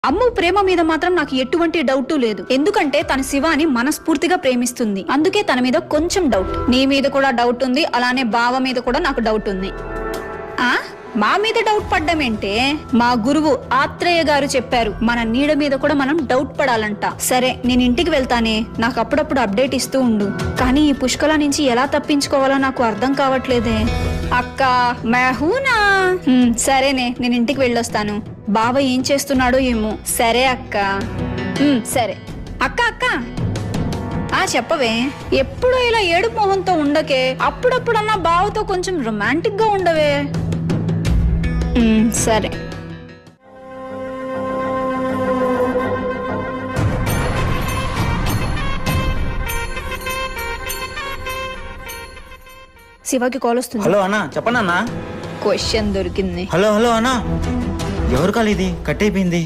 అమ్ము ప్రేమ మీద మాత్రం నాకు ఎటువంటి డౌట్ లేదు. ఎందుకంటే తన శివాని మనస్ఫూర్తిగా ప్రేమిస్తుంది. అందుకే తన మీద కొంచెం డౌట్. నీ మీద కూడా డౌట్ ఉంది, అలానే బావ మీద కూడా నాకు డౌట్ ఉంది. మా మీద డౌట్ పడ్డమేంటే, మా గురువు ఆత్రేయ గారు చెప్పారు మన నీడ మీద కూడా మనం డౌట్ పడాలంట. సరే నేను ఇంటికి వెళ్తానే, నాకు అప్పుడప్పుడు అప్డేట్ ఇస్తూ ఉండు. కానీ ఈ పుష్కల నుంచి ఎలా తప్పించుకోవాలో నాకు అర్థం కావట్లేదే. అక్క మెహూనా. సరేనే, నేను ఇంటికి వెళ్ళొస్తాను. బావ ఏం చేస్తున్నాడో ఏమో. సరే అక్క. సరే అక్క. అక్క చెప్పవే. ఎప్పుడూ ఇలా ఏడుపు మొహంతో ఉండకే. అప్పుడప్పుడన్నా బావతో కొంచెం రొమాంటిక్ గా ఉండవే. సరే. శివకి కాల్ వస్తుంది. హలో అన్నా, చెప్పండి అన్నా. క్వశ్చన్ దొరికింది. హలో హలో అన్నా, ఎవరు కాల్ ఇది? కట్ అయిపోయింది.